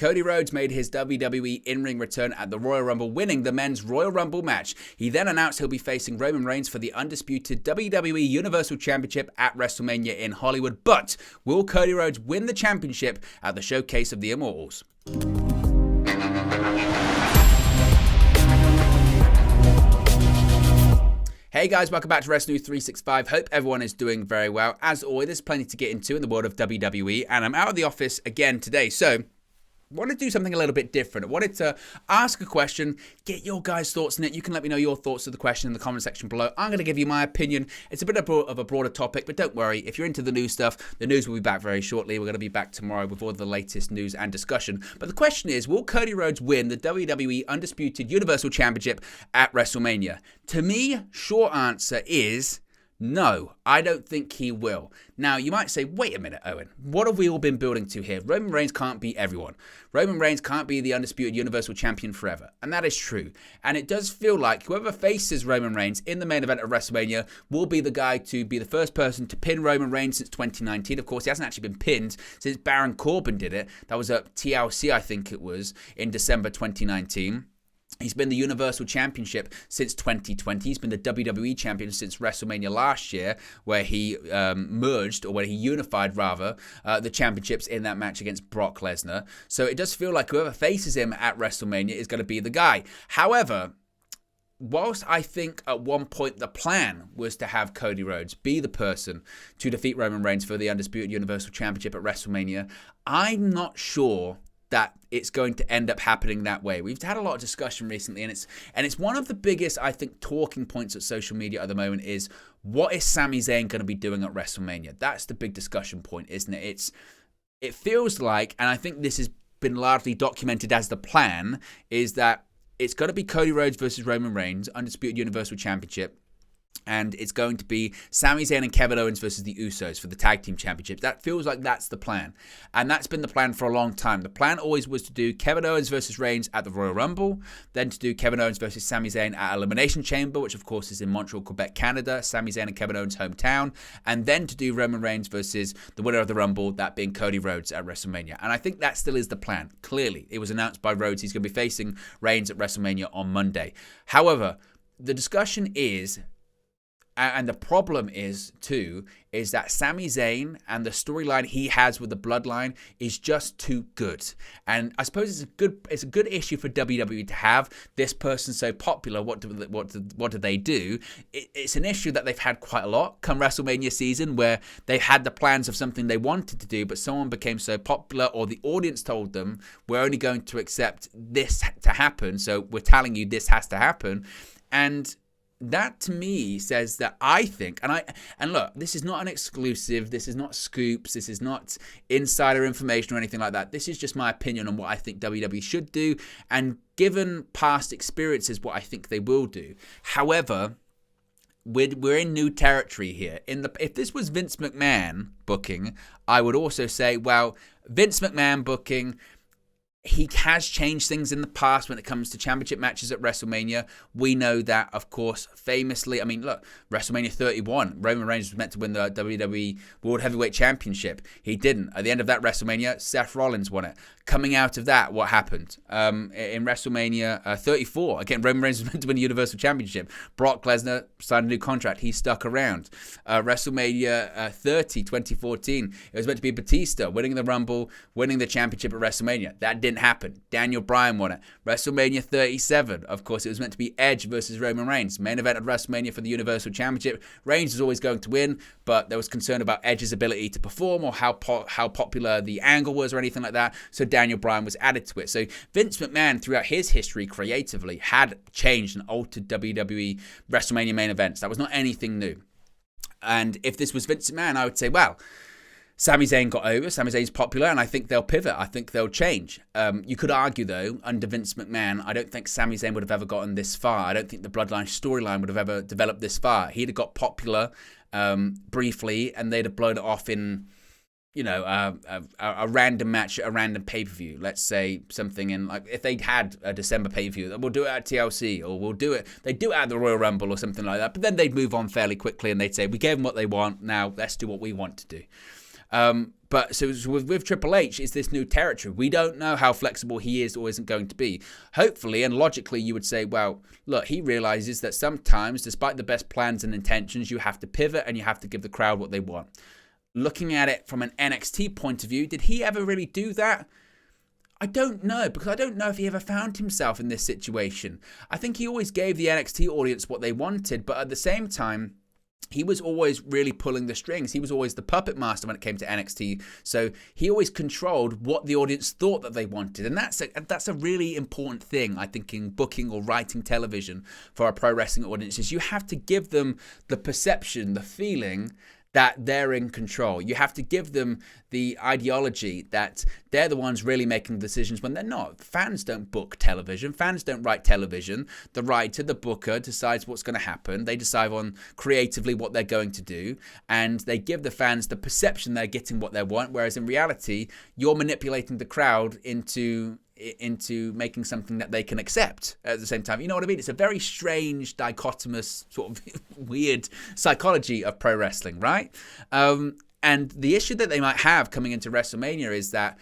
Cody Rhodes made his WWE in-ring return at the Royal Rumble, winning the men's Royal Rumble match. He then announced he'll be facing Roman Reigns for the undisputed WWE Universal Championship at WrestleMania in Hollywood. But will Cody Rhodes win the championship at the Showcase of the Immortals? Hey guys, welcome back to Wrestling News 365. Hope everyone is doing very well. As always, there's plenty to get into in the world of WWE, and I'm out of the office again today. So I want to do something a little bit different. I wanted to ask a question, get your guys' thoughts on it. You can let me know your thoughts of the question in the comment section below. I'm going to give you my opinion. It's a bit of a broader topic, but don't worry. If you're into the news stuff, the news will be back very shortly. We're going to be back tomorrow with all the latest news and discussion. But the question is, will Cody Rhodes win the WWE Undisputed Universal Championship at WrestleMania? To me, short answer is no, I don't think he will. Now, you might say, wait a minute, Owen. What have we all been building to here? Roman Reigns can't beat everyone. Roman Reigns can't be the undisputed Universal Champion forever. And that is true. And it does feel like whoever faces Roman Reigns in the main event of WrestleMania will be the guy to be the first person to pin Roman Reigns since 2019. Of course, he hasn't actually been pinned since Baron Corbin did it. That was at TLC, I think it was, in December 2019. He's been the Universal Championship since 2020. He's been the WWE Champion since WrestleMania last year, where he unified the championships in that match against Brock Lesnar. So it does feel like whoever faces him at WrestleMania is going to be the guy. However, whilst I think at one point the plan was to have Cody Rhodes be the person to defeat Roman Reigns for the Undisputed Universal Championship at WrestleMania, I'm not sure that it's going to end up happening that way. We've had a lot of discussion recently, and it's one of the biggest, I think, talking points at social media at the moment is, what is Sami Zayn going to be doing at WrestleMania? That's the big discussion point, isn't it? It feels like, and I think this has been largely documented as the plan, is that it's going to be Cody Rhodes versus Roman Reigns, Undisputed Universal Championship. And it's going to be Sami Zayn and Kevin Owens versus the Usos for the Tag Team Championship. That feels like that's the plan. And that's been the plan for a long time. The plan always was to do Kevin Owens versus Reigns at the Royal Rumble, then to do Kevin Owens versus Sami Zayn at Elimination Chamber, which of course is in Montreal, Quebec, Canada, Sami Zayn and Kevin Owens' hometown, and then to do Roman Reigns versus the winner of the Rumble, that being Cody Rhodes at WrestleMania. And I think that still is the plan. Clearly, it was announced by Rhodes he's going to be facing Reigns at WrestleMania on Monday. However, the discussion is, and the problem is that Sami Zayn and the storyline he has with the Bloodline is just too good. And I suppose it's a good issue for WWE to have this person so popular. What do they do? It's an issue that they've had quite a lot come WrestleMania season, where they had the plans of something they wanted to do, but someone became so popular, or the audience told them, we're only going to accept this to happen, so we're telling you this has to happen. And that to me says that I think, and look, this is not an exclusive, this is not scoops, this is not insider information or anything like that. This is just my opinion on what I think WWE should do, and given past experiences, what I think they will do. However, we're in new territory here. If this was Vince McMahon booking, I would also say, well, Vince McMahon booking, he has changed things in the past when it comes to championship matches at WrestleMania. We know that, of course, famously. I mean, look, WrestleMania 31, Roman Reigns was meant to win the WWE World Heavyweight Championship. He didn't. At the end of that WrestleMania, Seth Rollins won it. Coming out of that, what happened? In WrestleMania 34, again, Roman Reigns was meant to win the Universal Championship. Brock Lesnar signed a new contract. He stuck around. WrestleMania 30, 2014, it was meant to be Batista winning the Rumble, winning the championship at WrestleMania. That didn't happen. Daniel Bryan won it. WrestleMania 37, of course, it was meant to be Edge versus Roman Reigns. Main event of WrestleMania for the Universal Championship. Reigns was always going to win, but there was concern about Edge's ability to perform, or how popular the angle was, or anything like that. So Daniel Bryan was added to it. So Vince McMahon, throughout his history creatively, had changed and altered WWE WrestleMania main events. That was not anything new. And if this was Vince McMahon, I would say, well, Sami Zayn got over. Sami Zayn's popular, and I think they'll pivot. I think they'll change. You could argue, though, under Vince McMahon, I don't think Sami Zayn would have ever gotten this far. I don't think the Bloodline storyline would have ever developed this far. He'd have got popular briefly, and they'd have blown it off in, you know, a random match, a random pay-per-view. Let's say something in, like, if they'd had a December pay-per-view, we'll do it at TLC, or we'll do it, they'd do it at the Royal Rumble or something like that. But then they'd move on fairly quickly, and they'd say, we gave them what they want, now let's do what we want to do. But so with Triple H, it's this new territory. We don't know how flexible he is or isn't going to be. Hopefully and logically, you would say, well, look, he realizes that sometimes, despite the best plans and intentions, you have to pivot and you have to give the crowd what they want. Looking at it from an NXT point of view, did he ever really do that? I don't know, because I don't know if he ever found himself in this situation. I think he always gave the NXT audience what they wanted, but at the same time, he was always really pulling the strings. He was always the puppet master when it came to NXT. So he always controlled what the audience thought that they wanted. And that's a really important thing, I think, in booking or writing television for our pro wrestling audiences. You have to give them the perception, the feeling that they're in control. You have to give them the ideology that they're the ones really making decisions when they're not. Fans don't book television. Fans don't write television. The writer, the booker, decides what's going to happen. They decide on creatively what they're going to do, and they give the fans the perception they're getting what they want, whereas in reality, you're manipulating the crowd into making something that they can accept at the same time. You know what I mean? It's a very strange, dichotomous, sort of weird psychology of pro wrestling, right? And the issue that they might have coming into WrestleMania is that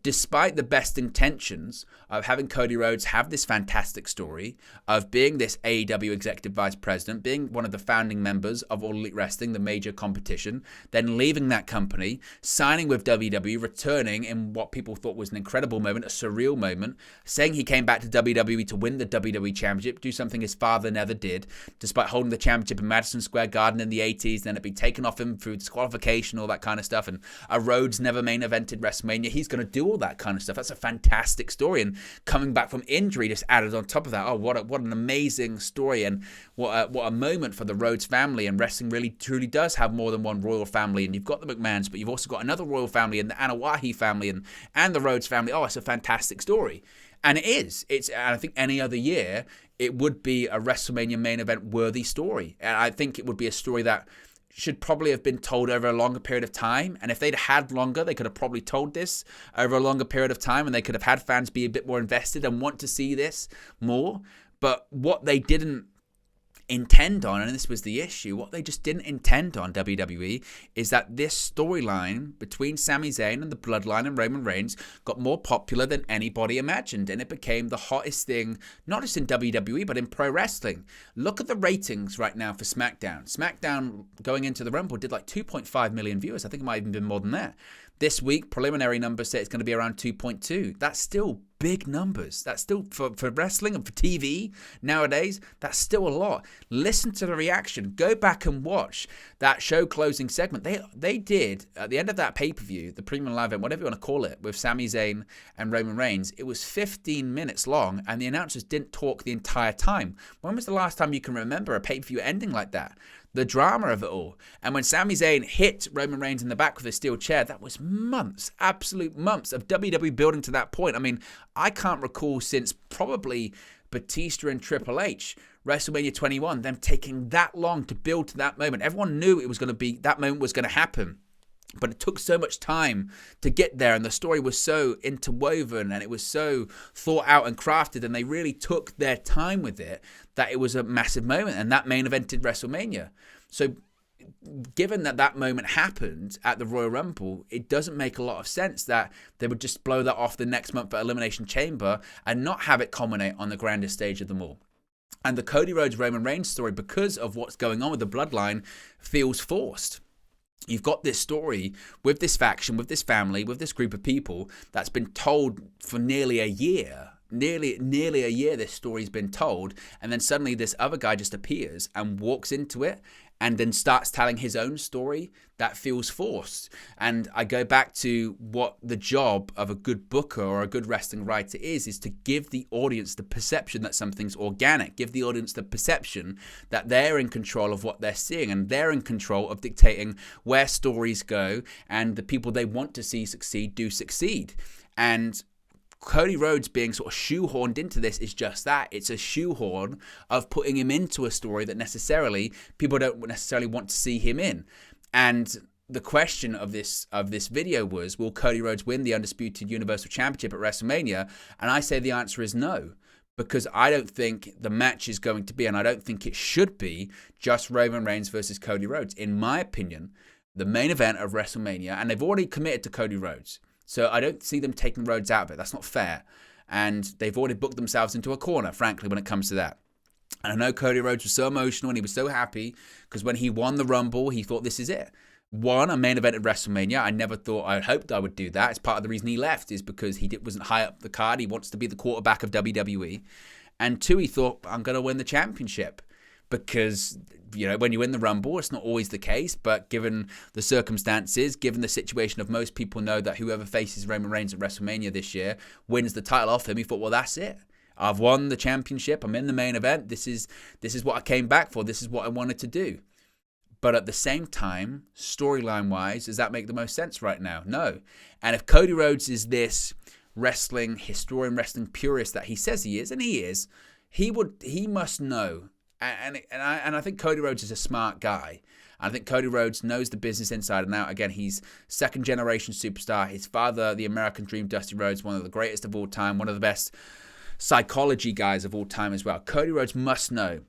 despite the best intentions of having Cody Rhodes have this fantastic story of being this AEW executive vice president, being one of the founding members of All Elite Wrestling, the major competition, then leaving that company, signing with WWE, returning in what people thought was an incredible moment, a surreal moment, saying he came back to WWE to win the WWE Championship, do something his father never did, despite holding the championship in Madison Square Garden in the 80s, then it being taken off him through disqualification, all that kind of stuff, and a Rhodes never main evented WrestleMania. He's going to do all that kind of stuff. That's a fantastic story, and coming back from injury just added on top of that. Oh, what an amazing story, and what a moment for the Rhodes family. And wrestling really truly does have more than one royal family, and you've got the McMahons, but you've also got another royal family and the Anawahi family and the Rhodes family. Oh, it's a fantastic story. And it is. And I think any other year it would be a WrestleMania main event worthy story, and I think it would be a story that should probably have been told over a longer period of time. And if they'd had longer, they could have probably told this over a longer period of time, and they could have had fans be a bit more invested and want to see this more. But what they didn't intend on, and this was the issue, what they just didn't intend on, WWE, is that this storyline between Sami Zayn and the Bloodline and Roman Reigns got more popular than anybody imagined, and it became the hottest thing, not just in WWE, but in pro wrestling. Look at the ratings right now for SmackDown. SmackDown going into the Rumble did like 2.5 million viewers. I think it might have even been more than that. This week, preliminary numbers say it's going to be around 2.2. That's still big numbers. That's still, for wrestling and for TV nowadays, that's still a lot. Listen to the reaction. Go back and watch that show closing segment. They did, at the end of that pay-per-view, the premium live event, whatever you want to call it, with Sami Zayn and Roman Reigns, it was 15 minutes long, and the announcers didn't talk the entire time. When was the last time you can remember a pay-per-view ending like that? The drama of it all. And when Sami Zayn hit Roman Reigns in the back with a steel chair, that was months, absolute months of WWE building to that point. I mean, I can't recall since probably Batista and Triple H, WrestleMania 21, them taking that long to build to that moment. Everyone knew it was going to be, that moment was going to happen. But it took so much time to get there, and the story was so interwoven, and it was so thought out and crafted, and they really took their time with it, that it was a massive moment, and that main evented WrestleMania. So given that moment happened at the Royal Rumble, it doesn't make a lot of sense that they would just blow that off the next month at Elimination Chamber and not have it culminate on the grandest stage of them all. And the Cody Rhodes Roman Reigns story, because of what's going on with the Bloodline, feels forced. You've got this story with this faction, with this family, with this group of people that's been told for nearly a year. Nearly a year this story's been told, and then suddenly this other guy just appears and walks into it and then starts telling his own story. That feels forced. And I go back to what the job of a good booker or a good wrestling writer is to give the audience the perception that something's organic, give the audience the perception that they're in control of what they're seeing, and they're in control of dictating where stories go, and the people they want to see succeed do succeed. And Cody Rhodes being sort of shoehorned into this is just that. It's a shoehorn of putting him into a story that necessarily people don't necessarily want to see him in. And the question of this video was, will Cody Rhodes win the Undisputed Universal Championship at WrestleMania? And I say the answer is no, because I don't think the match is going to be, and I don't think it should be, just Roman Reigns versus Cody Rhodes. In my opinion, the main event of WrestleMania, and they've already committed to Cody Rhodes. So I don't see them taking Rhodes out of it. That's not fair. And they've already booked themselves into a corner, frankly, when it comes to that. And I know Cody Rhodes was so emotional and he was so happy because when he won the Rumble, he thought, this is it. One, a main event at WrestleMania. I hoped I would do that. It's part of the reason he left is because he wasn't high up the card. He wants to be the quarterback of WWE. And two, he thought, I'm going to win the championship. Because, when you win the Rumble, it's not always the case. But given the circumstances, given the situation of most people know that whoever faces Roman Reigns at WrestleMania this year wins the title off him, he thought, well, that's it. I've won the championship. I'm in the main event. This is what I came back for. This is what I wanted to do. But at the same time, storyline-wise, does that make the most sense right now? No. And if Cody Rhodes is this wrestling historian, wrestling purist that he says he is, and he is, he must know. And I think Cody Rhodes is a smart guy. I think Cody Rhodes knows the business inside and out. Again, he's second-generation superstar. His father, the American Dream, Dusty Rhodes, one of the greatest of all time, one of the best psychology guys of all time as well. Cody Rhodes must know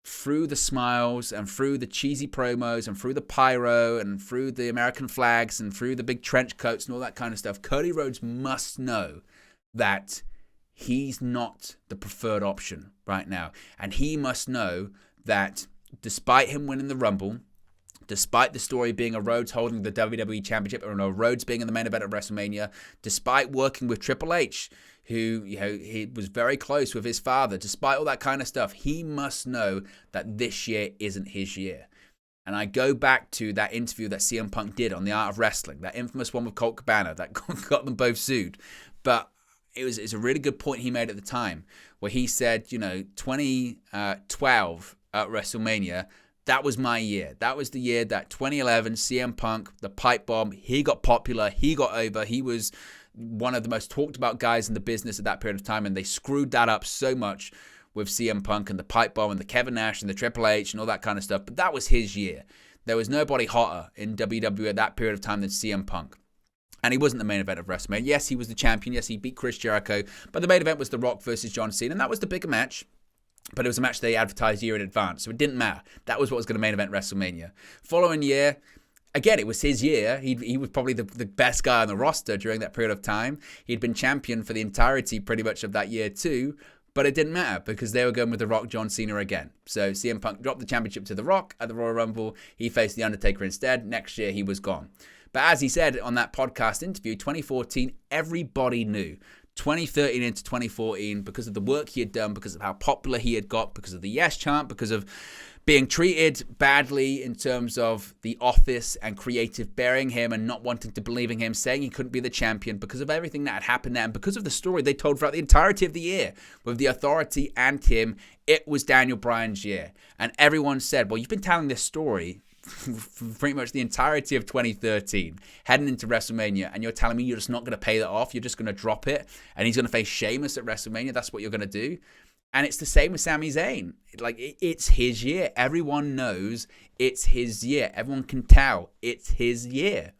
through the smiles and through the cheesy promos and through the pyro and through the American flags and through the big trench coats and all that kind of stuff, Cody Rhodes must know that he's not the preferred option right now. And he must know that despite him winning the Rumble, despite the story being a Rhodes holding the WWE Championship or a Rhodes being in the main event of WrestleMania, despite working with Triple H, who he was very close with his father, despite all that kind of stuff, he must know that this year isn't his year. And I go back to that interview that CM Punk did on The Art of Wrestling, that infamous one with Colt Cabana that got them both sued. But it's a really good point he made at the time, where he said, 2012 at WrestleMania, that was my year. That was the year that 2011 CM Punk, the pipe bomb, he got popular, he got over, he was one of the most talked about guys in the business at that period of time, and they screwed that up so much with CM Punk and the pipe bomb and the Kevin Nash and the Triple H and all that kind of stuff. But that was his year. There was nobody hotter in WWE at that period of time than CM Punk. And he wasn't the main event of WrestleMania. Yes, he was the champion. Yes, he beat Chris Jericho. But the main event was The Rock versus John Cena, and that was the bigger match. But it was a match they advertised a year in advance, so it didn't matter. That was what was going to main event WrestleMania. Following year, again, it was his year. He was probably the best guy on the roster during that period of time. He'd been champion for the entirety pretty much of that year too, but it didn't matter because they were going with The Rock, John Cena again. So CM Punk dropped the championship to The Rock at the Royal Rumble. He faced The Undertaker instead. Next year, he was gone. But as he said on that podcast interview, 2014, everybody knew. 2013 into 2014, because of the work he had done, because of how popular he had got, because of the yes chant, because of being treated badly in terms of the office and creative burying him and not wanting to believe in him, saying he couldn't be the champion, because of everything that had happened there, and because of the story they told throughout the entirety of the year with the Authority and him, it was Daniel Bryan's year. And everyone said, well, you've been telling this story for pretty much the entirety of 2013, heading into WrestleMania, and you're telling me you're just not going to pay that off, you're just going to drop it, and he's going to face Sheamus at WrestleMania, that's what you're going to do? And it's the same with Sami Zayn. It's his year. Everyone knows it's his year. Everyone can tell it's his year.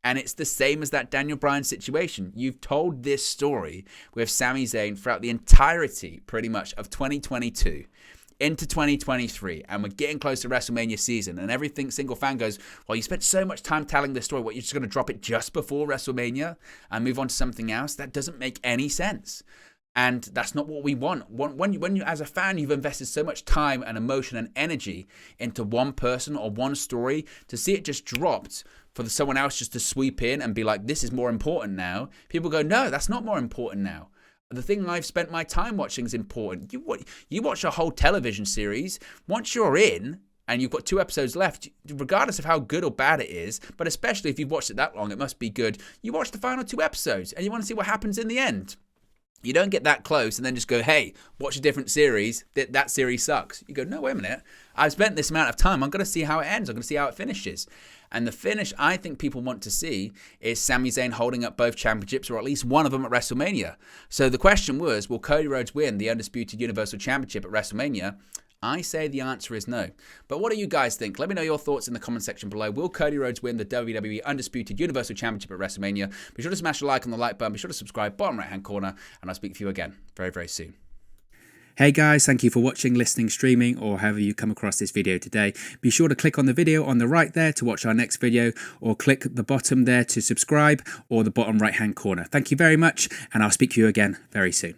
And it's the same as that Daniel Bryan situation. You've told this story with Sami Zayn throughout the entirety, pretty much, of 2022 into 2023, and we're getting close to WrestleMania season, and everything single fan goes, well, you spent so much time telling this story, what, you're just going to drop it just before WrestleMania and move on to something else? That doesn't make any sense. And that's not what we want. When you, as a fan, you've invested so much time and emotion and energy into one person or one story, to see it just dropped for someone else just to sweep in and be like, this is more important now. People go, no, that's not more important now. The thing I've spent my time watching is important. You watch a whole television series. Once you're in and you've got 2 episodes left, regardless of how good or bad it is, but especially if you've watched it that long, it must be good. You watch the final 2 episodes and you want to see what happens in the end. You don't get that close and then just go, hey, watch a different series. That series sucks. You go, no, wait a minute. I've spent this amount of time. I'm going to see how it ends. I'm going to see how it finishes. And the finish I think people want to see is Sami Zayn holding up both championships, or at least one of them at WrestleMania. So the question was, will Cody Rhodes win the Undisputed Universal Championship at WrestleMania? I say the answer is no. But what do you guys think? Let me know your thoughts in the comment section below. Will Cody Rhodes win the WWE Undisputed Universal Championship at WrestleMania? Be sure to smash a like on the like button. Be sure to subscribe, bottom right hand corner. And I'll speak to you again very, very soon. Hey guys, thank you for watching, listening, streaming, or however you come across this video today. Be sure to click on the video on the right there to watch our next video, or click the bottom there to subscribe, or the bottom right hand corner. Thank you very much, and I'll speak to you again very soon.